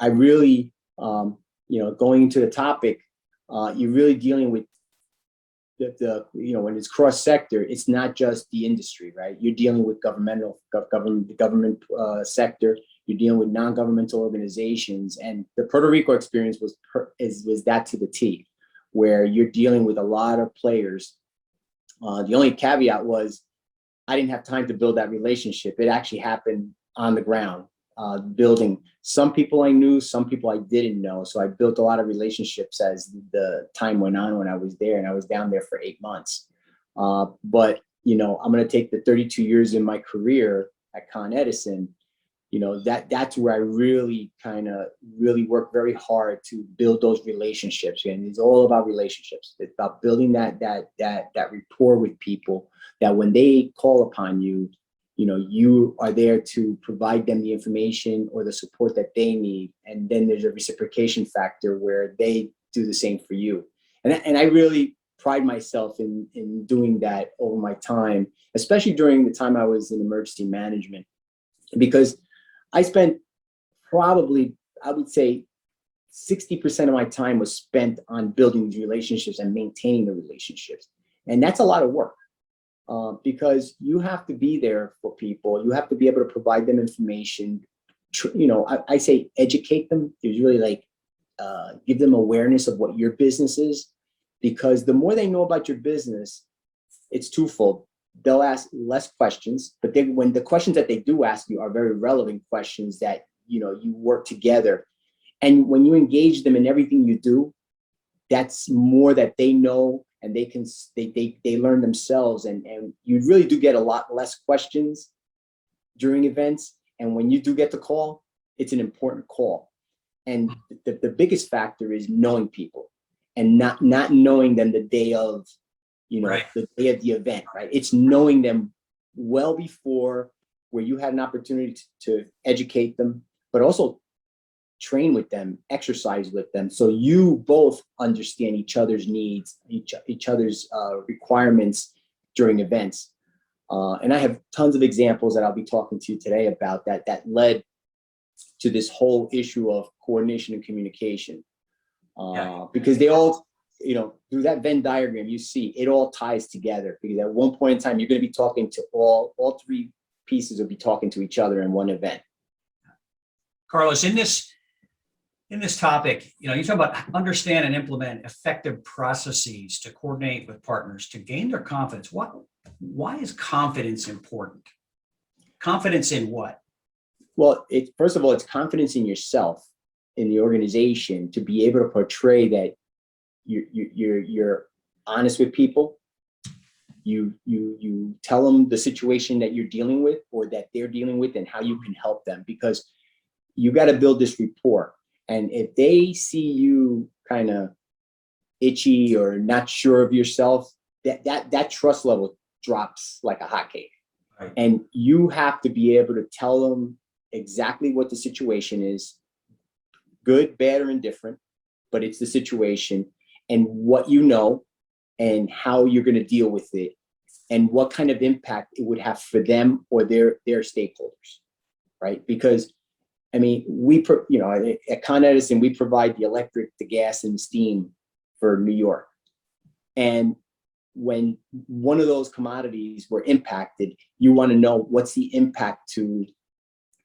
I really, going into the topic, you're really dealing with when it's cross sector, it's not just the industry, right? You're dealing with government sector. You're dealing with non-governmental organizations, and the Puerto Rico experience was that to the T, where you're dealing with a lot of players. The only caveat was I didn't have time to build that relationship. It actually happened on the ground, building. Some people I knew, some people I didn't know. So I built a lot of relationships as the time went on when I was there, and I was down there for 8 months. But, I'm going to take the 32 years in my career at Con Edison, that's where I really work very hard to build those relationships. And it's all about relationships. It's about building that rapport with people, that when they call upon you, you are there to provide them the information or the support that they need. And then there's a reciprocation factor where they do the same for you. And I really pride myself in doing that over my time, especially during the time I was in emergency management, because I spent probably, I would say, 60% of my time was spent on building these relationships and maintaining the relationships. And that's a lot of work. Because you have to be there for people. You have to be able to provide them information. I say educate them. It's really give them awareness of what your business is, because the more they know about your business, it's twofold. They'll ask less questions, but when the questions that they do ask you are very relevant questions that you work together, and when you engage them in everything you do, that's more that they know. And they learn themselves, and you really do get a lot less questions during events. And when you do get the call, it's an important call. And the biggest factor is knowing people, and not knowing them the day of, right, the day of the event, right? It's knowing them well before, where you had an opportunity to educate them, but also train with them, exercise with them, so you both understand each other's needs, each other's requirements during events. And I have tons of examples that I'll be talking to you today about that led to this whole issue of coordination and communication. Because they all, through that Venn diagram, you see it all ties together, because at one point in time, you're going to be talking to all three pieces will be talking to each other in one event. Carlos, in this topic, you talk about understand and implement effective processes to coordinate with partners to gain their confidence. Why is confidence important? Confidence in what? Well, first of all, it's confidence in yourself, in the organization, to be able to portray that you're honest with people. You tell them the situation that you're dealing with or that they're dealing with, and how you can help them, because you got to build this rapport. And if they see you kind of itchy or not sure of yourself, that trust level drops like a hotcake. Right. And you have to be able to tell them exactly what the situation is, good, bad, or indifferent, but it's the situation, and what you know, and how you're going to deal with it, and what kind of impact it would have for them or their stakeholders, right? Because I mean, at Con Edison, we provide the electric, the gas, and steam for New York. And when one of those commodities were impacted, you want to know what's the impact to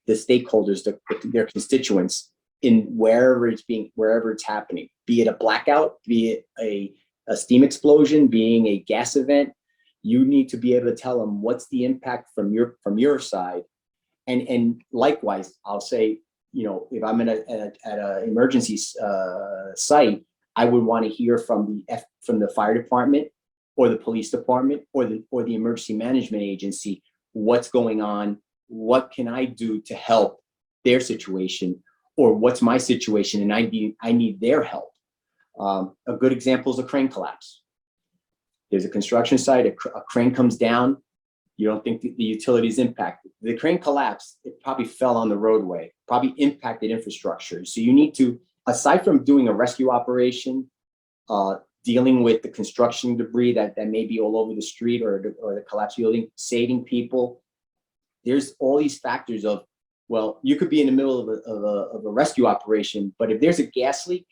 the stakeholders, their constituents, in wherever it's happening, be it a blackout, be it a steam explosion, being a gas event. You need to be able to tell them what's the impact from your side. And likewise, I'll say, if I'm at an emergency site, I would want to hear from the fire department or the police department or the emergency management agency, what's going on, what can I do to help their situation, or what's my situation and I need their help. A good example is a crane collapse. There's a construction site, a crane comes down. You don't think the utility is impacted. The crane collapsed, it probably fell on the roadway, probably impacted infrastructure. So you need to, aside from doing a rescue operation, dealing with the construction debris that may be all over the street or the collapsed building, saving people, there's all these factors of Well, you could be in the middle of a rescue operation, but if there's a gas leak,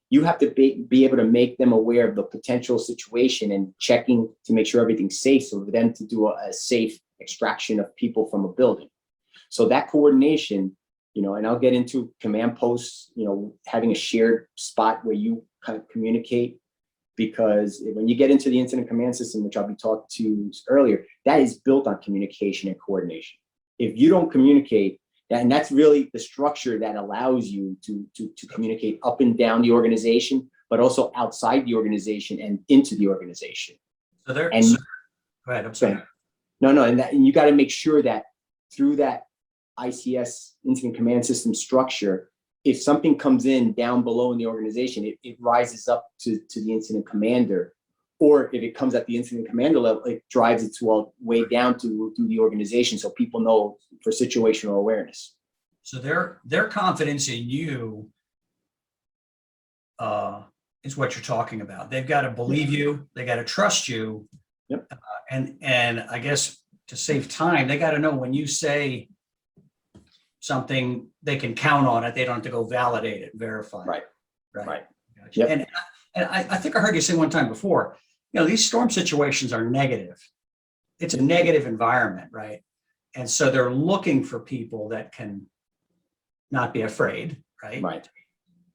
you have to be able to make them aware of the potential situation and checking to make sure everything's safe, so for them to do a safe extraction of people from a building. So that coordination, and I'll get into command posts, having a shared spot where you kind of communicate, because when you get into the incident command system, which I'll be talking to earlier, that is built on communication and coordination. If you don't communicate, and that's really the structure that allows you to communicate up and down the organization, but also outside the organization and into the organization. So there, and go ahead, I'm sorry. No, and you got to make sure that through that ICS incident command system structure, if something comes in down below in the organization, it rises up to the incident commander, or if it comes at the incident commander level, it drives its way down to the organization, so people know for situational awareness. So their confidence in you is what you're talking about. They've got to believe you. They got to trust you. Yep. And I guess to save time, they got to know when you say something, they can count on it. They don't have to go validate it, verify it. Right. Gotcha. Yep. And I think I heard you say one time before, these storm situations are negative. It's a negative environment, right? And so they're looking for people that can not be afraid, right? Right.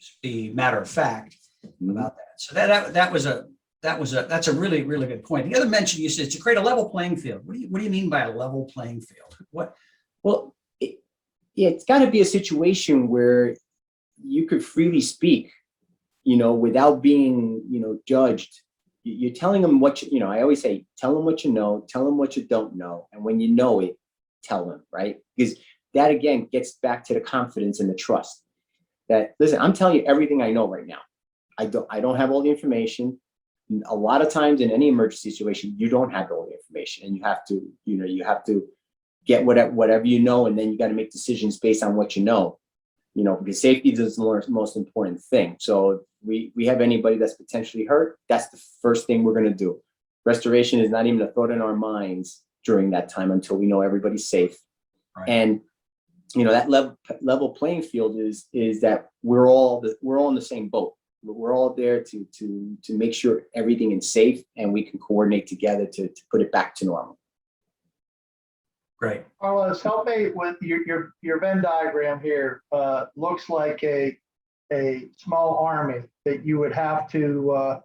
Just be matter of fact about that. So that's a really, really good point. The other mention you said is to create a level playing field. What do you mean by a level playing field? What? Well, it's got to be a situation where you could freely speak, without being, judged. You're telling them what I always say, tell them what you know, tell them what you don't know. And when you know it, tell them, right? Because that again gets back to the confidence and the trust that, listen, I'm telling you everything I know right now. I don't have all the information. A lot of times in any emergency situation, you don't have all the information, and you have to get whatever you know, and then you got to make decisions based on what you know. Because safety is the most important thing. So if we have anybody that's potentially hurt, that's the first thing we're going to do. Restoration is not even a thought in our minds during that time until we know everybody's safe. Right. And that level playing field is that we're all in the same boat. We're all there to make sure everything is safe, and we can coordinate together to put it back to normal. Great. Carlos, help me with your Venn diagram here. Looks like a small army that you would have to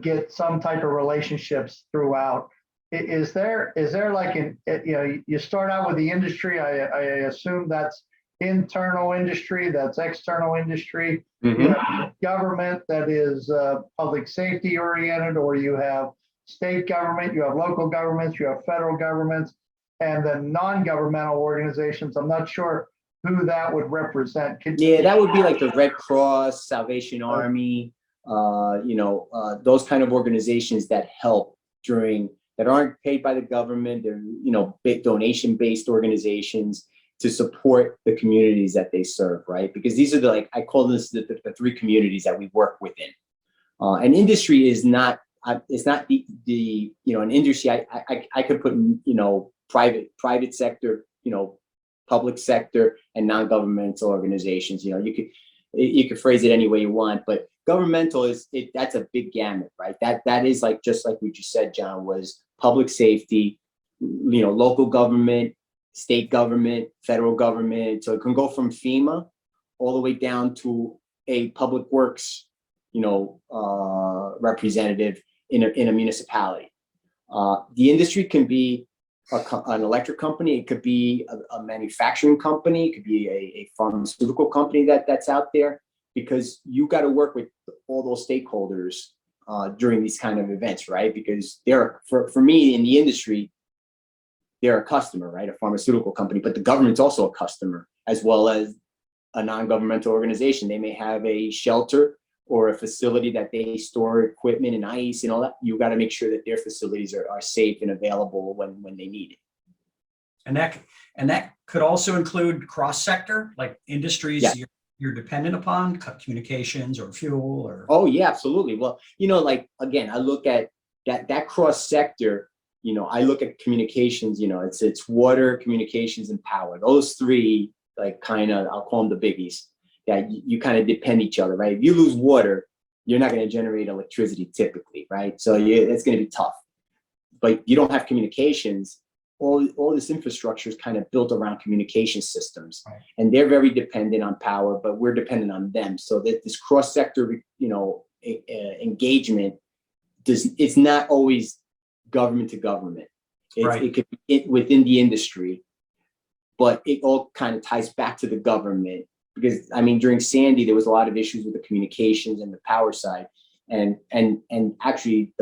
get some type of relationships throughout. Is there like you start out with the industry. I assume that's internal industry, that's external industry. Mm-hmm. You have government that is public safety oriented, or you have state government, you have local governments, you have federal governments, and the non-governmental organizations. I'm not sure who that would represent. That would be like the Red Cross, Salvation Army, those kind of organizations that help that aren't paid by the government. They're, big donation-based organizations to support the communities that they serve, right? Because these are I call this the three communities that we work within. And industry is not, it's not the an industry. I could put, private sector, public sector, and non-governmental organizations. You could phrase it any way you want, but governmental that's a big gamut, right? That is just like we just said, John, was public safety, local government, state government, federal government. So it can go from FEMA all the way down to a public works, representative in a municipality. The industry can be an electric company. It could be a manufacturing company. It could be a pharmaceutical company that's out there, because you got to work with all those stakeholders during these kind of events, right? Because for me in the industry, they're a customer, right? A pharmaceutical company, but the government's also a customer, as well as a non-governmental organization. They may have a shelter or a facility that they store equipment and ice and all that. You got to make sure that their facilities are safe and available when they need it. And that could also include cross-sector, like industries. Yeah. You're dependent upon, communications or fuel or. Oh yeah, absolutely. Well, again, I look at that cross-sector. I look at communications. It's water, communications, and power. Those three like kind of, I'll call them the biggies, that you kind of depend each other, right? If you lose water, you're not going to generate electricity typically, right? So it's going to be tough. But you don't have communications. All this infrastructure is kind of built around communication systems, Right. and they're very dependent on power, but we're dependent on them. So that this cross-sector, engagement it's not always government to government. Right. It could be within the industry, but it all kind of ties back to the government, because I mean, during Sandy, there was a lot of issues with the communications and the power side, and actually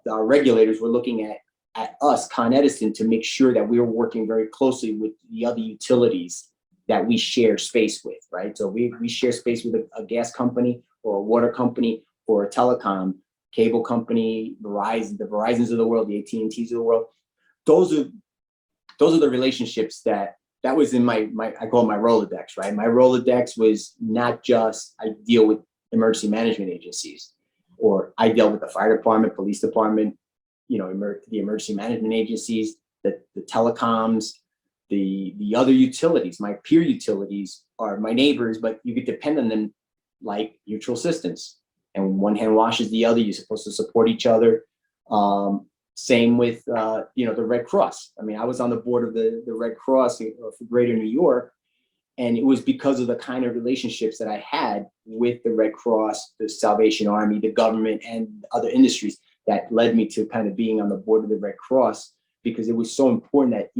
our regulators were looking at us, Con Edison, to make sure that we were working very closely with the other utilities that we share space with, right? So we share space with a gas company or a water company or a telecom cable company, Verizon, the Verizons of the world, the AT&Ts of the world. Those are the relationships that was in my I call it my Rolodex, right? My Rolodex was not just I deal with emergency management agencies, or I dealt with the fire department, police department, the emergency management agencies, the telecoms, the other utilities. My peer utilities are my neighbors, but you could depend on them like mutual assistance. And one hand washes the other. You're supposed to support each other. Same with the Red Cross. I mean, I was on the board of the Red Cross for Greater New York, and it was because of the kind of relationships that I had with the Red Cross, the Salvation Army, the government, and other industries that led me to kind of being on the board of the Red Cross, because it was so important that,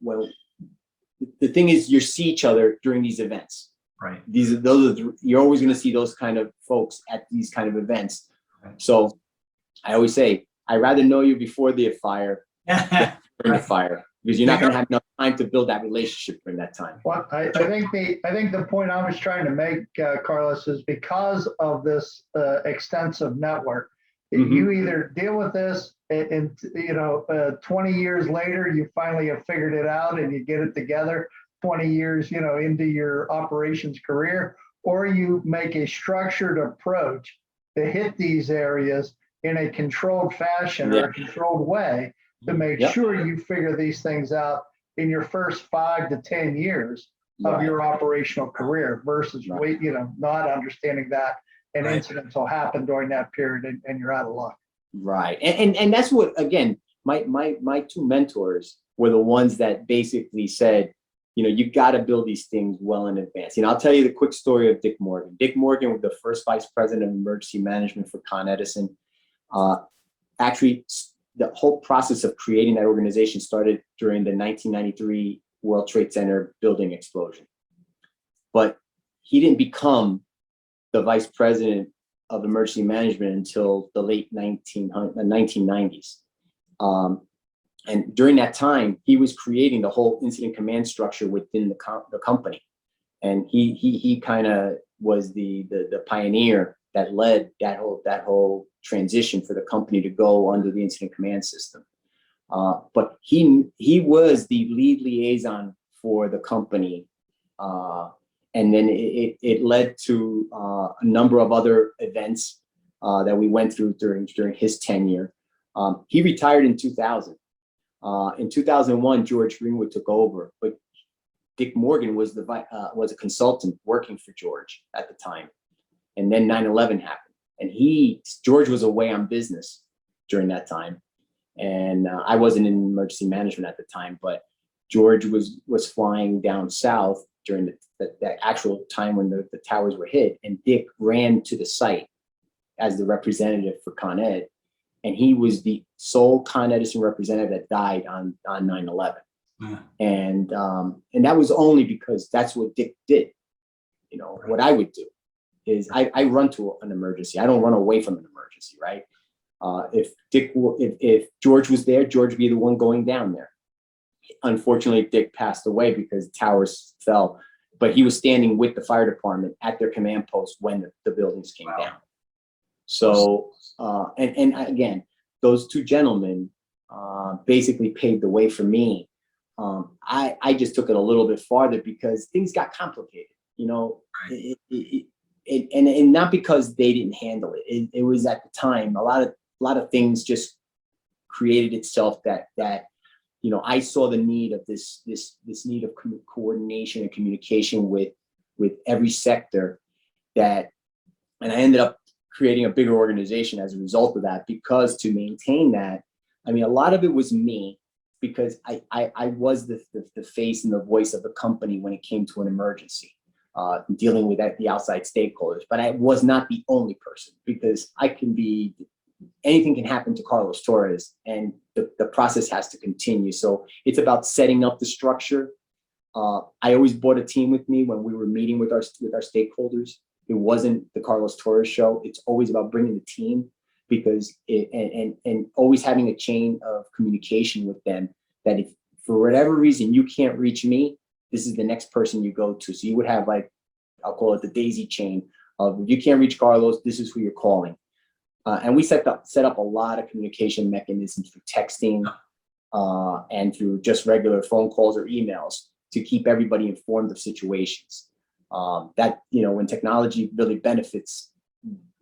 when the thing is, you see each other during these events. Right. You're always going to see those kind of folks at these kind of events. Right. So I always say, I'd rather know you before the fire than during the fire, because you're not going to have enough time to build that relationship during that time. Well, I think the point I was trying to make, Carlos, is because of this extensive network, you either deal with this and 20 years later, you finally have figured it out and you get it together 20 years, into your operations career, or you make a structured approach to hit these areas in a controlled fashion or a controlled way to make sure you figure these things out in your first 5 to 10 years of your operational career versus not understanding that and incidents will happen during that period and you're out of luck. Right. And that's what, again, my two mentors were the ones that basically said, you got to build these things well in advance. I'll tell you the quick story of Dick Morgan. Dick Morgan was the first vice president of emergency management for Con Edison. Actually, the whole process of creating that organization started during the 1993 World Trade Center building explosion. But he didn't become the vice president of emergency management until the late 1990s. And during that time, he was creating the whole incident command structure within the company. And he kind of was the pioneer that led that whole transition for the company to go under the incident command system. But he was the lead liaison for the company. And then it led to a number of other events that we went through during his tenure. He retired in 2000. In 2001, George Greenwood took over, but Dick Morgan was a consultant working for George at the time. And then 9/11 happened, and George was away on business during that time. And I wasn't in emergency management at the time, but George was flying down south during that actual time when the towers were hit, and Dick ran to the site as the representative for Con Ed, and he was the sole Con Edison representative that died on 9/11. And that was only because that's what Dick did. What I would do is I run to an emergency. I don't run away from an emergency, right? If George was there, George would be the one going down there. Unfortunately, Dick passed away because towers fell, but he was standing with the fire department at their command post when the buildings came down. So, and again, those two gentlemen basically paved the way for me. I just took it a little bit farther because things got complicated, and not because they didn't handle it. It was at the time a lot of things just created itself that I saw the need of this need of coordination and communication with every sector and I ended up creating a bigger organization as a result of that, because to maintain that, I mean, a lot of it was me, because I was the face and the voice of the company when it came to an emergency, dealing with the outside stakeholders. But I was not the only person, because anything can happen to Carlos Torres, and the process has to continue. So it's about setting up the structure. I always brought a team with me when we were meeting with our stakeholders. It wasn't the Carlos Torres show. It's always about bringing the team, because and always having a chain of communication with them, that if for whatever reason you can't reach me, this is the next person you go to. So you would have, like, I'll call it the daisy chain of, if you can't reach Carlos, this is who you're calling. And we set up a lot of communication mechanisms through texting and through just regular phone calls or emails to keep everybody informed of situations. That, when technology really benefits,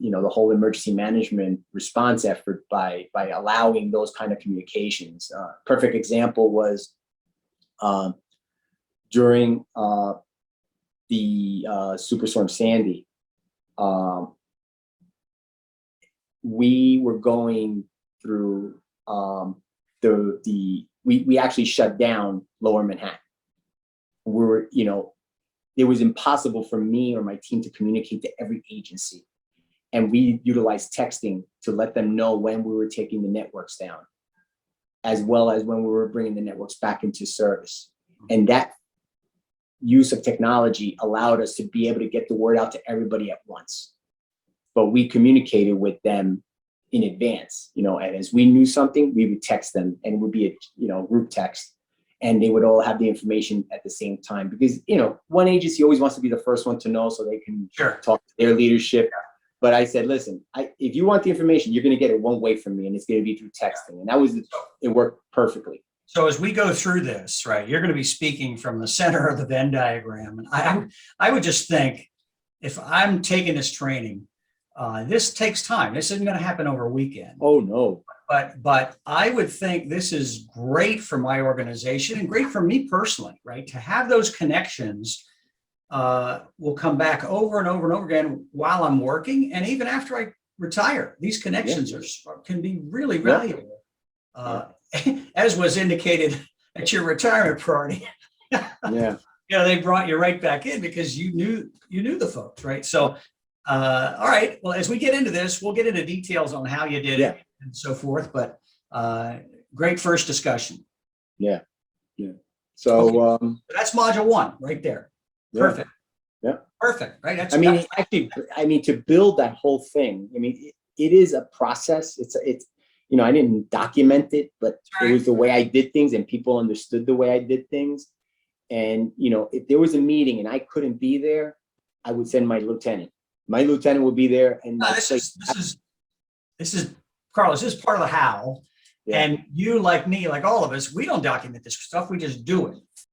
the whole emergency management response effort by allowing those kind of communications. Perfect example was during the Superstorm Sandy. We were going through we actually shut down Lower Manhattan. We were, it was impossible for me or my team to communicate to every agency. And we utilized texting to let them know when we were taking the networks down, as well as when we were bringing the networks back into service. And that use of technology allowed us to be able to get the word out to everybody at once. But we communicated with them in advance, and as we knew something, we would text them, and it would be a group text, and they would all have the information at the same time, because one agency always wants to be the first one to know so they can talk to their leadership. But I said, listen, if you want the information, you're going to get it one way from me, and it's going to be through texting. And it worked perfectly. So as we go through this, right, you're going to be speaking from the center of the Venn diagram. And I would just think, if I'm taking this training, this takes time. This isn't going to happen over a weekend. Oh, no. But I would think this is great for my organization and great for me personally, right? To have those connections will come back over and over and over again while I'm working, and even after I retire. These connections can be really valuable, as was indicated at your retirement party. They brought you right back in because you knew the folks, right? So, all right. Well, as we get into this, we'll get into details on how you did it and so forth. But great first discussion. Yeah. So that's module 1 right there. Perfect. Perfect. Right. That's, to build that whole thing, it is a process. It's I didn't document it, but it was the way I did things, and people understood the way I did things. And, if there was a meeting and I couldn't be there, I would send my lieutenant. My lieutenant would be there. And this is Carlos, this is part of the how. And you, like me, like all of us, we don't document this stuff. We just do it.